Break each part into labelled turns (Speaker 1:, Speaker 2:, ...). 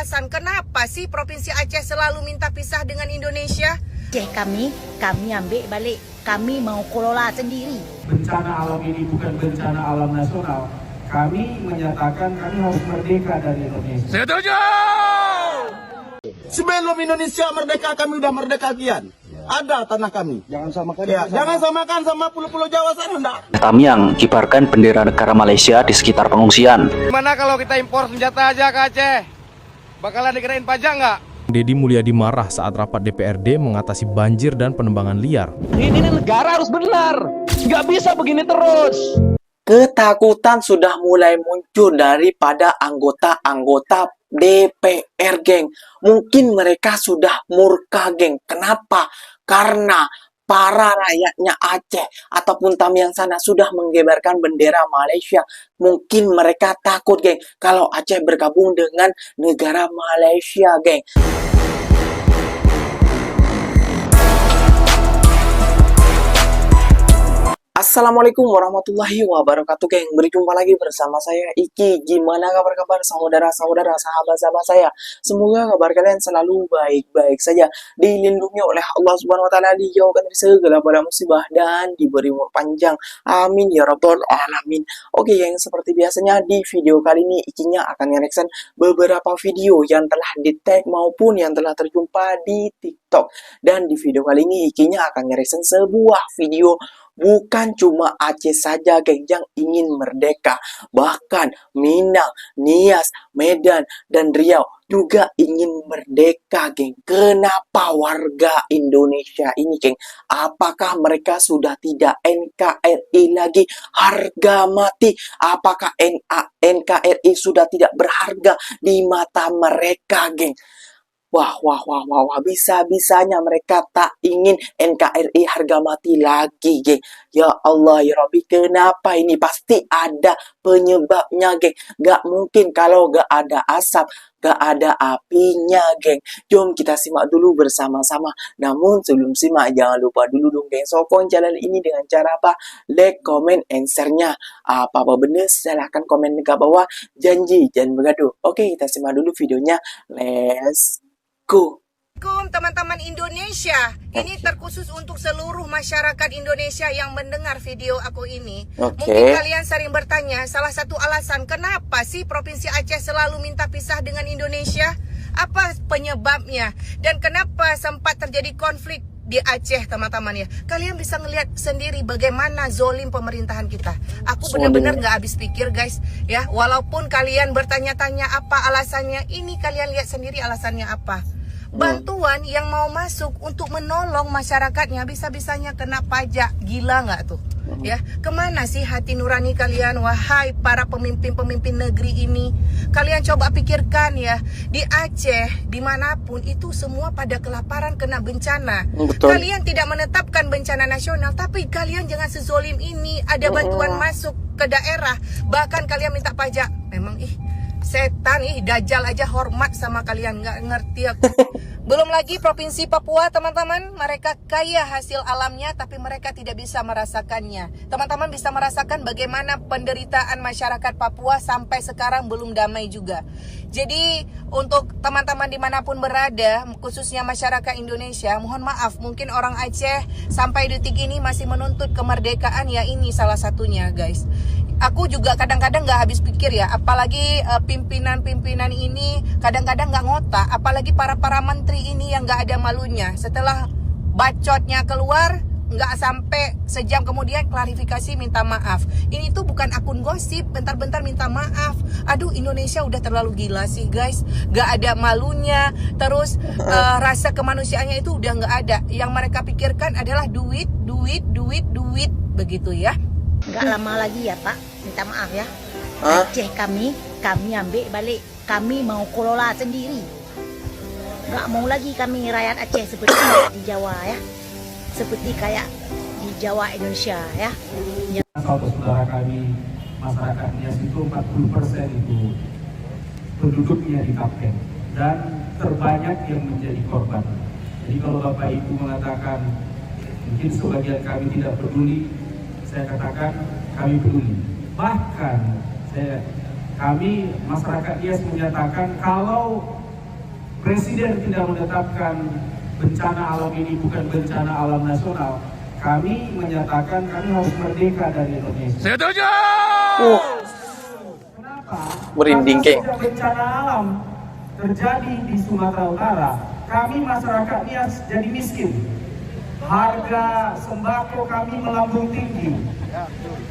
Speaker 1: alasan kenapa sih Provinsi Aceh selalu minta pisah dengan Indonesia?
Speaker 2: Aceh kami ambil balik, kami mau kelola sendiri.
Speaker 3: Bencana alam ini bukan bencana alam nasional. Kami menyatakan kami harus merdeka dari Indonesia.
Speaker 4: Setuju!
Speaker 5: Sebelum Indonesia merdeka, kami udah merdeka kian. Ada tanah kami. Jangan samakan. Ya, jangan samakan sama pulau-pulau Jawa sana, enggak.
Speaker 6: Tamiang kibarkan bendera negara Malaysia di sekitar pengungsian.
Speaker 4: Gimana kalau kita impor senjata aja ke Aceh? Bakalan dikenain pajak nggak?
Speaker 7: Deddy Mulyadi marah saat rapat DPRD mengatasi banjir dan penebangan liar.
Speaker 8: Ini negara harus benar. Nggak bisa begini terus.
Speaker 9: Ketakutan sudah mulai muncul daripada anggota-anggota DPR, geng. Mungkin mereka sudah murka, geng. Kenapa? Karena para rakyatnya Aceh ataupun Tamiang sana sudah mengibarkan bendera Malaysia. Mungkin mereka takut, geng, kalau Aceh bergabung dengan negara Malaysia, geng. Assalamualaikum warahmatullahi wabarakatuh, geng. Berjumpa lagi bersama saya Iki. Gimana kabar saudara-saudara, sahabat-sahabat saya? Semoga kabar kalian selalu baik-baik saja, dilindungi oleh Allah Subhanahu wa taala, dijauhkan dari segala bala musibah dan diberi umur panjang. Amin ya rabbal alamin. Oke, geng, seperti biasanya di video kali ini Ikinya akan nge-reaction beberapa video yang telah di-tag maupun yang telah terjumpa di TikTok. Dan di video kali ini Ikinya akan nge-reaction sebuah video bukan cuma Aceh saja, geng, yang ingin merdeka. Bahkan Minang, Nias, Medan, dan Riau juga ingin merdeka, geng. Kenapa warga Indonesia ini, geng? Apakah mereka sudah tidak NKRI lagi? Harga mati. Apakah NKRI sudah tidak berharga di mata mereka, geng? Wah, bisa-bisanya mereka tak ingin NKRI harga mati lagi, geng. Ya Allah, ya Rabbi, kenapa ini? Pasti ada penyebabnya, geng. Gak mungkin kalau gak ada asap, gak ada apinya, geng. Jom kita simak dulu bersama-sama. Namun sebelum simak, jangan lupa dulu dong, geng, sokong channel ini dengan cara apa? Like, comment, and share-nya. Apa-apa bener, silahkan komen ke bawah. Janji, jangan bergaduh. Oke, kita simak dulu videonya. Let's go.
Speaker 1: Teman-teman Indonesia, ini terkhusus untuk seluruh masyarakat Indonesia yang mendengar video aku ini. Mungkin kalian sering bertanya, salah satu alasan kenapa sih Provinsi Aceh selalu minta pisah dengan Indonesia? Apa penyebabnya? Dan kenapa sempat terjadi konflik di Aceh, teman-teman ya? Kalian bisa ngelihat sendiri bagaimana zolim pemerintahan kita. Aku benar-benar nggak habis pikir, guys, ya. Walaupun kalian bertanya-tanya apa alasannya, ini kalian lihat sendiri alasannya apa. Bantuan yang mau masuk untuk menolong masyarakatnya bisa-bisanya kena pajak. Gila nggak tuh? Ya, kemana sih hati nurani kalian, wahai para pemimpin-pemimpin negeri ini? Kalian coba pikirkan ya, di Aceh, dimanapun itu semua pada kelaparan, kena bencana. Betul. Kalian tidak menetapkan bencana nasional, tapi kalian jangan sezolim ini. Ada bantuan masuk ke daerah, bahkan kalian minta pajak. Memang setan, dajjal aja hormat sama kalian, nggak ngerti aku. Belum lagi Provinsi Papua, teman-teman, mereka kaya hasil alamnya, tapi mereka tidak bisa merasakannya. Teman-teman bisa merasakan bagaimana penderitaan masyarakat Papua sampai sekarang belum damai juga. Jadi untuk teman-teman dimanapun berada, khususnya masyarakat Indonesia, mohon maaf, mungkin orang Aceh sampai detik ini masih menuntut kemerdekaan, ya ini salah satunya, guys. Aku juga kadang-kadang nggak habis pikir ya, apalagi pimpinan-pimpinan ini kadang-kadang nggak ngotak, apalagi para menteri ini yang nggak ada malunya. Setelah bacotnya keluar, nggak sampai sejam kemudian klarifikasi minta maaf. Ini tuh bukan akun gosip, bentar-bentar minta maaf. Aduh, Indonesia udah terlalu gila sih, guys. Nggak ada malunya, terus rasa kemanusiaannya itu udah nggak ada. Yang mereka pikirkan adalah duit, begitu ya.
Speaker 2: Nggak lama lagi ya Pak, minta maaf ya. Aceh kami ambil balik, kami mau kelola sendiri. Nggak mau lagi kami rakyat Aceh seperti di Jawa ya, seperti kayak di Jawa Indonesia ya.
Speaker 3: Saudara kami, masyarakat Nias itu 40% itu penduduknya di Kapten, dan terbanyak yang menjadi korban. Jadi kalau Bapak Ibu mengatakan mungkin sebagian kami tidak peduli, saya katakan kami peduli. Bahkan kami masyarakat Nias menyatakan kalau Presiden tidak menetapkan bencana alam ini bukan bencana alam nasional, kami menyatakan kami harus merdeka dari Indonesia.
Speaker 4: Setuju.
Speaker 3: Kenapa?
Speaker 9: Merinding,
Speaker 3: Karena
Speaker 9: Keng.
Speaker 3: sejak bencana alam terjadi di Sumatera Utara, kami masyarakat Nias jadi miskin. Harga sembako kami melambung tinggi.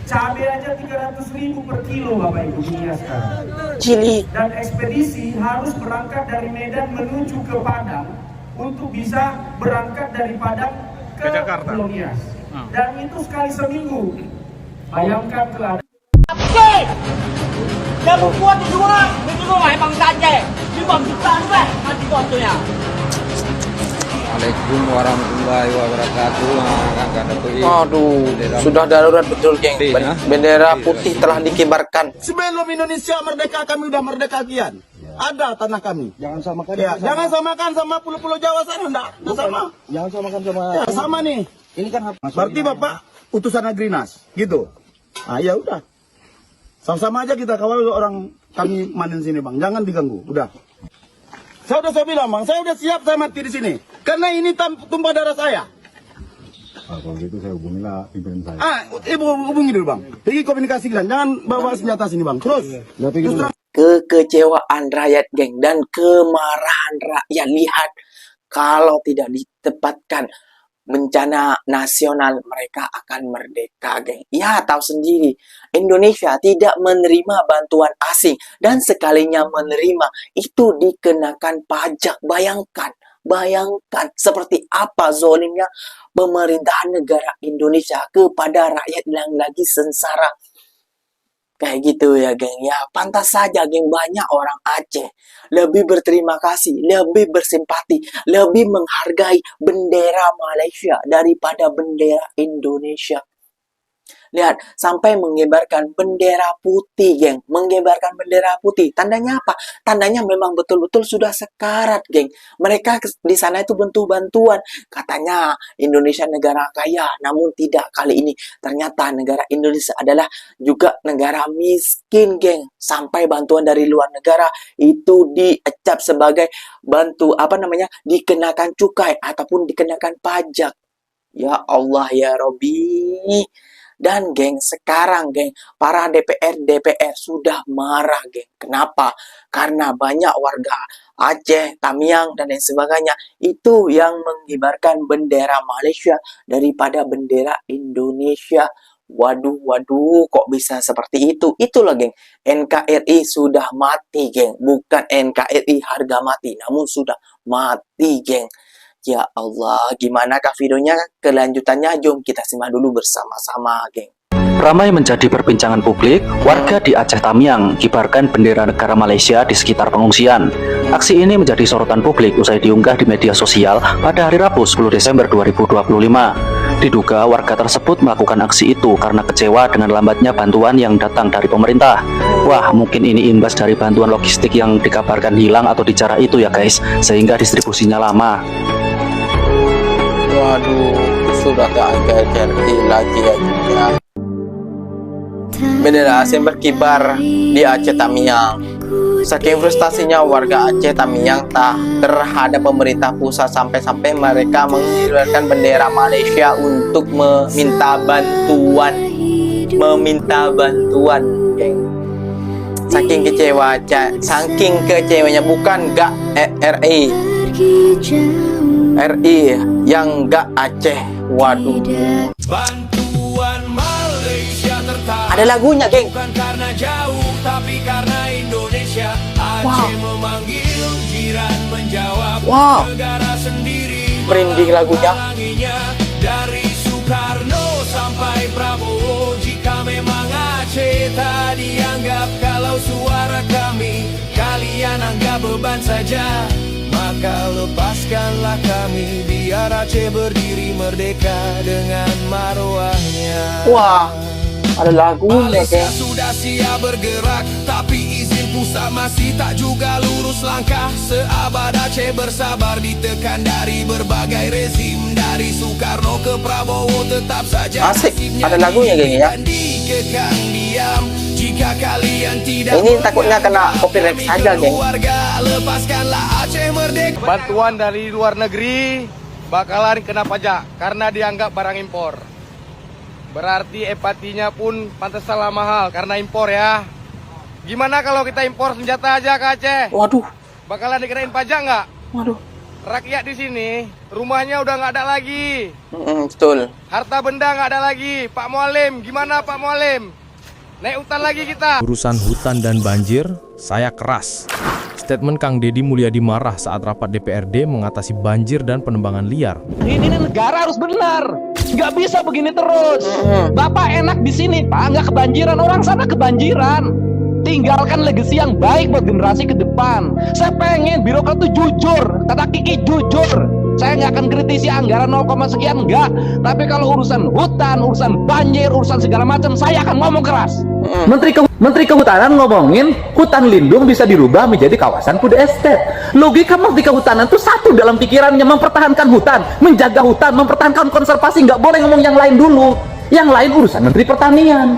Speaker 3: Cabai aja 300.000 per kilo Bapak Ibu di Nias sekarang.
Speaker 9: Cili.
Speaker 3: Dan ekspedisi harus berangkat dari Medan menuju ke Padang untuk bisa berangkat dari Padang ke Pulau Nias. Dan itu sekali seminggu. Bayangkan keadaan.
Speaker 4: Assalamualaikum warahmatullahi wabarakatuh.
Speaker 9: Aduh, sudah darurat betul, geng. Bendera putih telah dikibarkan.
Speaker 5: Sebelum Indonesia merdeka, kami udah merdeka kian. Ada tanah kami. Jangan samakan. Ya, jangan samakan sama pulau-pulau Jawa sana, enggak sama. Jangan samakan sama. Ya, sama nih. Ini kan berarti Bapak utusan Agrinas, gitu. Ah, ya udah. Sama-sama aja kita kawal orang kami manen sini, Bang. Jangan diganggu, udah. Saya bilang, Bang, saya udah siap saya mati di sini. Karena ini tumpah darah saya.
Speaker 10: Kalau gitu saya hubungilah pimpinan saya.
Speaker 5: Ibu hubungi dulu, Bang. Pergi komunikasi kan. Jangan bawa senjata sini, Bang. Terus.
Speaker 9: Kekecewaan rakyat, geng, dan kemarahan rakyat. Lihat, kalau tidak ditempatkan bencana nasional, mereka akan merdeka, geng. Ya, tahu sendiri, Indonesia tidak menerima bantuan asing, dan sekalinya menerima itu dikenakan pajak. Bayangkan seperti apa zolimnya pemerintahan negara Indonesia kepada rakyat yang lagi sengsara. Kayak gitu ya, geng. Ya, pantas saja, geng, banyak orang Aceh lebih berterima kasih, lebih bersimpati, lebih menghargai bendera Malaysia daripada bendera Indonesia. Lihat, sampai mengibarkan bendera putih, geng. Mengibarkan bendera putih. Tandanya apa? Tandanya memang betul-betul sudah sekarat, geng. Mereka di sana itu bentuk bantuan. Katanya Indonesia negara kaya, namun tidak. Kali ini ternyata negara Indonesia adalah juga negara miskin, geng. Sampai bantuan dari luar negara itu diecap sebagai dikenakan cukai ataupun dikenakan pajak. Ya Allah, ya Robbi. Dan, geng, sekarang, geng, para DPR sudah marah, geng. Kenapa? Karena banyak warga Aceh, Tamiang, dan lain sebagainya itu yang mengibarkan bendera Malaysia daripada bendera Indonesia. Waduh, kok bisa seperti itu? Itulah, geng, NKRI sudah mati, geng. Bukan NKRI harga mati, namun sudah mati, geng. Ya Allah, gimanakah videonya? Kelanjutannya jom kita simak dulu bersama-sama, geng.
Speaker 6: Ramai menjadi perbincangan publik, warga di Aceh Tamiang kibarkan bendera negara Malaysia di sekitar pengungsian. Aksi ini menjadi sorotan publik usai diunggah di media sosial pada hari Rabu 10 Desember 2025. Diduga warga tersebut melakukan aksi itu karena kecewa dengan lambatnya bantuan yang datang dari pemerintah. Wah, mungkin ini imbas dari bantuan logistik yang dikabarkan hilang atau dijarah itu ya guys, sehingga distribusinya lama.
Speaker 9: Waduh, sudah tak ngerti lagi ya. Bendera asing berkibar di Aceh Tamiang. Saking frustasinya warga Aceh Tamiang terhadap pemerintah pusat sampai-sampai mereka mengibarkan bendera Malaysia untuk meminta bantuan, geng. Saking kecewanya bukan gak RI yang gak Aceh. Waduh.
Speaker 11: Bantuan Malaysia tertarik.
Speaker 9: Ada lagunya, geng.
Speaker 11: Bukan karena jauh, tapi karena Indonesia. Aceh memanggil, jiran menjawab. Negara sendiri
Speaker 9: merinding lagunya.
Speaker 11: Dari Soekarno sampai Prabowo, jika memang Aceh tak dianggap, kalau suara kami kalian anggap beban saja, maka lepaskanlah kami, biar Aceh berdiri merdeka dengan marwahnya.
Speaker 9: Wah, ada lagunya,
Speaker 11: Malaysia sudah siap bergerak, tapi izin pusat masih tak juga lurus langkah. Seabad Aceh bersabar ditekan dari berbagai rezim, dari Soekarno ke Prabowo tetap saja
Speaker 9: asik. Ada lagunya, geng, ya.
Speaker 11: Dikekang diam. Jika kalian tidak
Speaker 9: ini takutnya kena copyright saja, geng.
Speaker 11: Warga, lepaskanlah Aceh merdeka.
Speaker 4: bantuan dari luar negeri bakalan kena pajak karena dianggap barang impor. Berarti empatinya pun pantaslah mahal karena impor ya. Gimana kalau kita impor senjata aja ke Aceh?
Speaker 9: Waduh.
Speaker 4: Bakalan dikenain pajak nggak?
Speaker 9: Waduh.
Speaker 4: Rakyat di sini rumahnya udah nggak ada lagi.
Speaker 9: Betul.
Speaker 4: Harta benda nggak ada lagi. Pak Mualim, gimana Pak Mualim? Naik hutan lagi kita.
Speaker 7: Urusan hutan dan banjir, saya keras. Statement Kang Deddy Mulyadi marah saat rapat DPRD mengatasi banjir dan penebangan liar.
Speaker 8: Ini negara harus benar. Nggak bisa begini terus. Bapak enak di sini, Pak, nggak kebanjiran. Orang sana kebanjiran. Tinggalkan legasi yang baik buat generasi ke depan. Saya pengen birokrat itu jujur. Kata Kiki jujur. Saya nggak akan kritisi anggaran 0, sekian, enggak. Tapi kalau urusan hutan, urusan banjir, urusan segala macam, saya akan ngomong keras. Menteri Kehutanan ngomongin hutan lindung bisa dirubah menjadi kawasan food estate. Logika Menteri Kehutanan itu satu dalam pikirannya, mempertahankan hutan, menjaga hutan, mempertahankan konservasi. Nggak boleh ngomong yang lain dulu. Yang lain urusan Menteri Pertanian.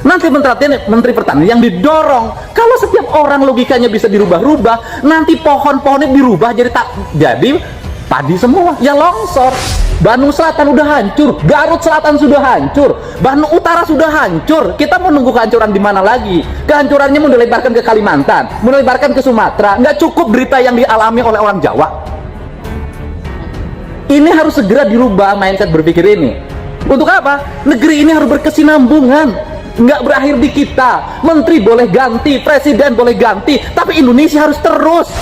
Speaker 8: Nanti Menteri Pertanian yang didorong. Kalau setiap orang logikanya bisa dirubah-rubah, nanti pohon-pohonnya dirubah jadi padi semua. Ya longsor. Bandung Selatan udah hancur, Garut Selatan sudah hancur, Bandung Utara sudah hancur. Kita mau nunggu kehancuran di mana lagi? Kehancurannya mau dilebarkan ke Kalimantan, mau dilebarkan ke Sumatera. Nggak cukup berita yang dialami oleh orang Jawa. Ini harus segera dirubah mindset berpikir ini. Untuk apa? Negeri ini harus berkesinambungan. Nggak berakhir di kita. Menteri boleh ganti, presiden boleh ganti, tapi Indonesia harus terus.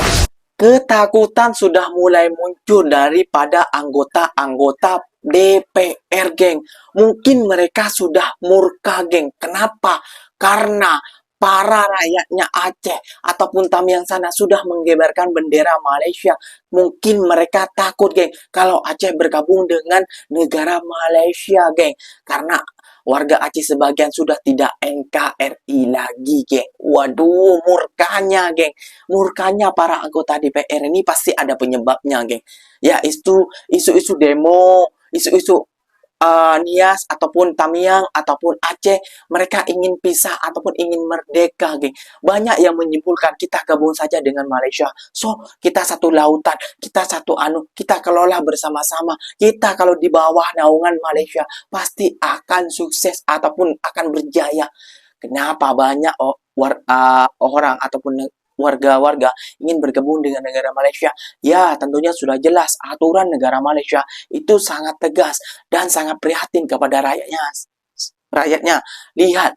Speaker 9: Ketakutan sudah mulai muncul daripada anggota-anggota DPR, geng. Mungkin mereka sudah murka, geng. Kenapa? Karena para rakyatnya Aceh ataupun Tamiang sana sudah mengibarkan bendera Malaysia. Mungkin mereka takut, geng, kalau Aceh bergabung dengan negara Malaysia, geng. Karena warga Aceh sebagian sudah tidak NKRI lagi, geng. Waduh, murkanya, geng. Murkanya para anggota DPR ini pasti ada penyebabnya, geng. Ya, itu isu-isu demo, isu-isu Nias ataupun Tamiang ataupun Aceh, mereka ingin pisah ataupun ingin merdeka, geng. Banyak yang menyimpulkan kita gabung saja dengan Malaysia. So, kita satu lautan, kita satu kita kelola bersama-sama. Kita kalau di bawah naungan Malaysia pasti akan sukses ataupun akan berjaya. Kenapa banyak orang ataupun warga-warga ingin bergabung dengan negara Malaysia? Ya, tentunya sudah jelas aturan negara Malaysia itu sangat tegas dan sangat prihatin kepada rakyatnya. Lihat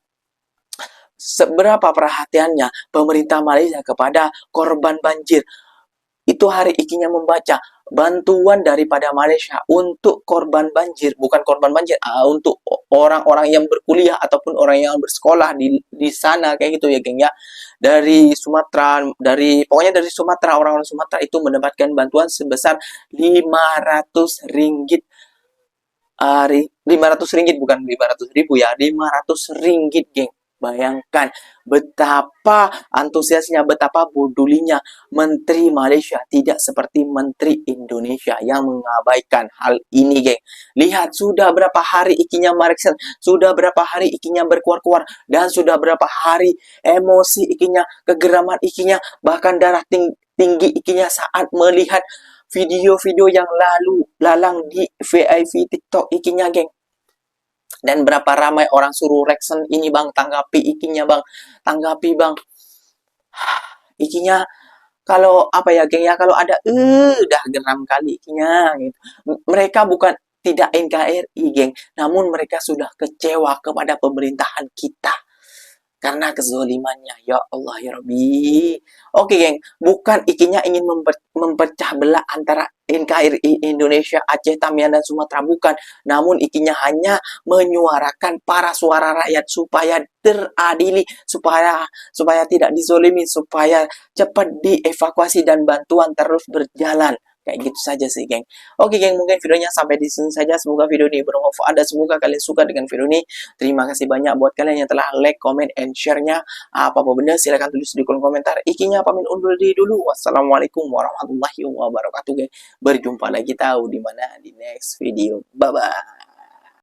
Speaker 9: seberapa perhatiannya pemerintah Malaysia kepada korban banjir. Itu hari ikinya membaca bantuan daripada Malaysia untuk korban banjir, bukan korban banjir, untuk orang-orang yang berkuliah ataupun orang yang bersekolah di sana, kayak gitu ya, geng, ya. Dari Sumatera, pokoknya dari Sumatera, orang-orang Sumatera itu mendapatkan bantuan sebesar 500 ringgit. 500 ringgit, bukan 500 ribu ya, 500 ringgit, geng. Bayangkan betapa antusiasnya, betapa bodohnya Menteri Malaysia, tidak seperti Menteri Indonesia yang mengabaikan hal ini, geng. Lihat, sudah berapa hari ikinya mereka, sudah berapa hari ikinya berkuar-kuar, dan sudah berapa hari emosi ikinya, kegeraman ikinya, bahkan darah tinggi ikinya saat melihat video-video yang lalang di VIP TikTok ikinya, geng. Dan berapa ramai orang suruh reaction ini, bang, tanggapi ikinya, bang, tanggapi, bang. Ikinya kalau apa ya, geng, ya, kalau ada udah geram kali ikinya gitu. Mereka bukan tidak NKRI, geng, namun mereka sudah kecewa kepada pemerintahan kita karena kezolimannya. Ya Allah, ya Rabbi. Oke, geng, bukan ikinya ingin mempercah belah antara NKRI Indonesia, Aceh, Tamiang, dan Sumatera, bukan. Namun ikinya hanya menyuarakan para suara rakyat supaya teradili, supaya tidak dizolimi, supaya cepat dievakuasi dan bantuan terus berjalan. Kayak gitu saja sih, geng. Oke, geng, mungkin videonya sampai di sini saja. Semoga video ini bermanfaat dan semoga kalian suka dengan video ini. Terima kasih banyak buat kalian yang telah like, comment, and share-nya. Apa-apa benda silahkan tulis di kolom komentar. Ikinya pamit undur diri dulu. Wassalamualaikum warahmatullahi wabarakatuh, geng. Berjumpa lagi tahu di mana di next video. Bye-bye.